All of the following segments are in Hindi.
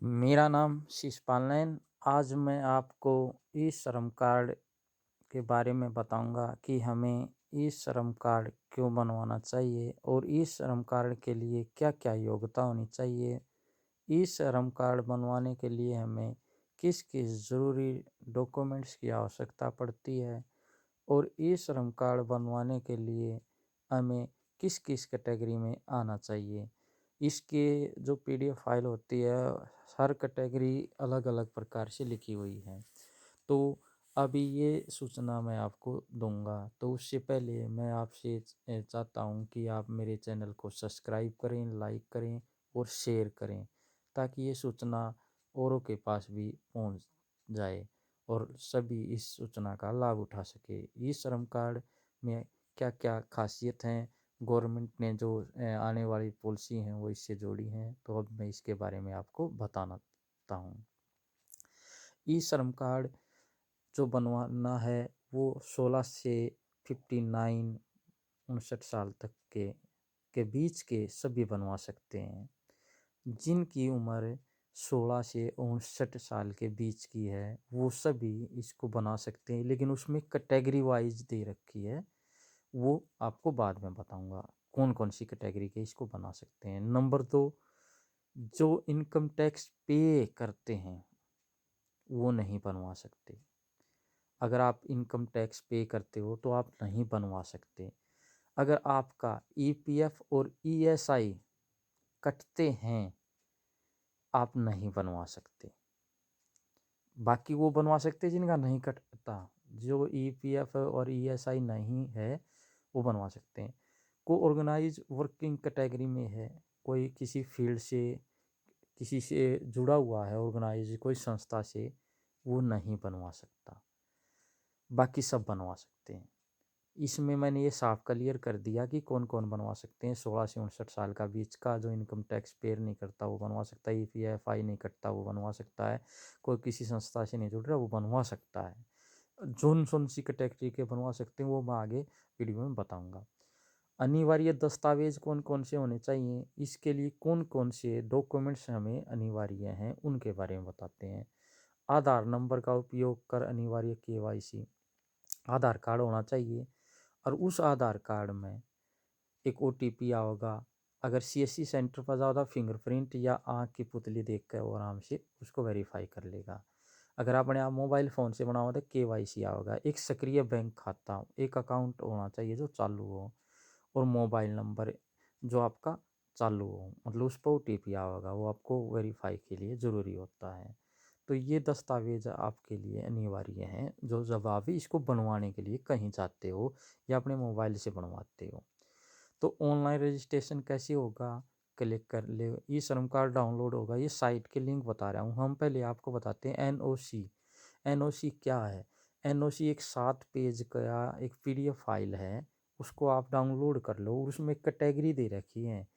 मेरा नाम शिषपाल नयन। आज मैं आपको ई श्रम कार्ड के बारे में बताऊंगा कि हमें ई श्रम कार्ड क्यों बनवाना चाहिए और ई श्रम कार्ड के लिए क्या क्या योग्यता होनी चाहिए। ई श्रम कार्ड बनवाने के लिए हमें किस किस ज़रूरी डॉक्यूमेंट्स की आवश्यकता पड़ती है और ई श्रम कार्ड बनवाने के लिए हमें किस किस कैटेगरी में आना चाहिए। इसके जो पीडीएफ फाइल होती है, हर कैटेगरी अलग अलग प्रकार से लिखी हुई है। तो अभी ये सूचना मैं आपको दूंगा, तो उससे पहले मैं आपसे चाहता हूँ कि आप मेरे चैनल को सब्सक्राइब करें, लाइक करें और शेयर करें, ताकि ये सूचना औरों के पास भी पहुँच जाए और सभी इस सूचना का लाभ उठा सके। ई श्रम कार्ड में क्या क्या खासियत हैं, गवर्नमेंट ने जो आने वाली पॉलिसी हैं वो इससे जोड़ी हैं, तो अब मैं इसके बारे में आपको बताना चाहता हूँ। ई श्रम कार्ड जो बनवाना है वो 16 से 59 साल तक के बीच के सभी बनवा सकते हैं। जिनकी उम्र 16 से 59 साल के बीच की है वो सभी इसको बना सकते हैं, लेकिन उसमें कैटेगरी वाइज दे रखी है, वो आपको बाद में बताऊंगा कौन कौन सी कैटेगरी के इसको बना सकते हैं। नंबर 2, जो इनकम टैक्स पे करते हैं वो नहीं बनवा सकते। अगर आप इनकम टैक्स पे करते हो तो आप नहीं बनवा सकते। अगर आपका ईपीएफ और ईएसआई कटते हैं आप नहीं बनवा सकते। बाकी वो बनवा सकते जिनका नहीं कटता। जो ईपीएफ और ईएसआई नहीं है वो बनवा सकते हैं। को ऑर्गेनाइज वर्किंग कैटेगरी में है, कोई किसी फील्ड से किसी से जुड़ा हुआ है, ऑर्गेनाइज कोई संस्था से, वो नहीं बनवा सकता। बाकी सब बनवा सकते हैं। इसमें मैंने ये साफ क्लियर कर दिया कि कौन कौन बनवा सकते हैं। 16 से 59 साल का बीच का जो इनकम टैक्स पेयर नहीं करता वो बनवा सकता है, ईपीएफआई नहीं करता वो बनवा सकता है, कोई किसी संस्था से नहीं जुड़ रहा वो बनवा सकता है। जोन सी कैटेगरी के बनवा सकते हैं वो मैं आगे वीडियो में बताऊंगा। अनिवार्य दस्तावेज कौन कौन से होने चाहिए, इसके लिए कौन कौन से डॉक्यूमेंट्स हमें अनिवार्य हैं उनके बारे में बताते हैं। आधार नंबर का उपयोग कर अनिवार्य केवाईसी, आधार कार्ड होना चाहिए और उस आधार कार्ड में एक ओटीपी आएगा। अगर सीएससी सेंटर पर जाओ तो फिंगरप्रिंट या आँख की पुतली देख कर वो आराम से उसको वेरीफाई कर लेगा। अगर आपने आप मोबाइल फ़ोन से बनाओ तो केवाईसी आएगा। एक सक्रिय बैंक खाता, एक अकाउंट होना चाहिए जो चालू हो और मोबाइल नंबर जो आपका चालू हो, मतलब उस पर ओटीपी आएगा, वो आपको वेरीफाई के लिए ज़रूरी होता है। तो ये दस्तावेज आपके लिए अनिवार्य हैं जो जब आप इसको बनवाने के लिए कहीं जाते हो या अपने मोबाइल से बनवाते हो। तो ऑनलाइन रजिस्ट्रेशन कैसे होगा, क्लिक कर ले, ई श्रम कार्ड डाउनलोड होगा। ये साइट के लिंक बता रहा हूँ। हम पहले आपको बताते हैं एनओसी। एनओसी क्या है? एनओसी एक 7 पेज का एक पीडीएफ फाइल है, उसको आप डाउनलोड कर लो। उसमें कैटेगरी दे रखी है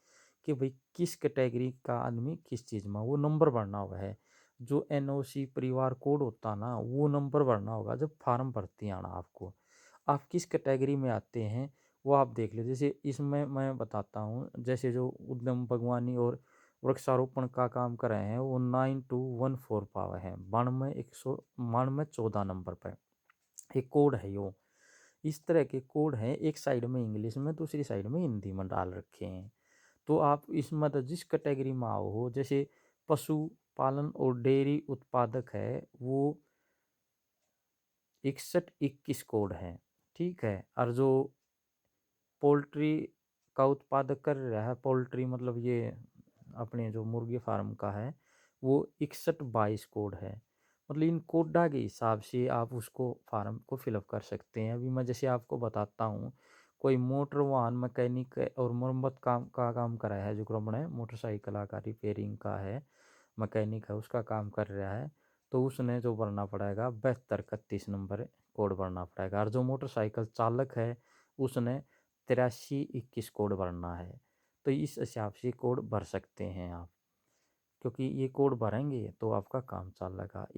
कि भाई किस कैटेगरी का आदमी किस चीज़ में, वो नंबर भरना हुआ है। जो एनओसी परिवार कोड होता ना वो नंबर भरना होगा जब फार्म भरती आना आपको। आप किस कैटेगरी में आते हैं वो आप देख लो। जैसे इसमें मैं बताता हूँ, जैसे जो उद्यम बागवानी और वृक्षारोपण का काम कर रहे हैं वो 9214 पावर है, 92 नंबर पर एक कोड है। यो इस तरह के कोड हैं, एक साइड में इंग्लिश में दूसरी साइड में हिंदी में डाल रखे हैं। तो आप इस मतलब जिस कैटेगरी में आओ हो, जैसे पशु पालन और डेयरी उत्पादक है वो 6121 कोड है, ठीक है। और जो पोल्ट्री का उत्पादक कर रहा है, पोल्ट्री मतलब ये अपने जो मुर्गी फार्म का है, वो 6122 कोड है। मतलब इन कोडा के हिसाब से आप उसको फार्म को फिलअप कर सकते हैं। अभी मैं जैसे आपको बताता हूँ, कोई मोटर वाहन मैकेनिक और मरम्मत काम कर रहा है, जो क्रमण है मोटरसाइकिल का रिपेयरिंग का है, मैकेनिक है, उसका काम कर रहा है, तो उसने जो भरना पड़ेगा 7231 नंबर कोड भरना पड़ेगा। और जो मोटरसाइकिल चालक है उसने 8321 कोड भरना है। तो इस हिसाब से कोड भर सकते हैं आप, क्योंकि ये कोड भरेंगे तो आपका काम चलेगा।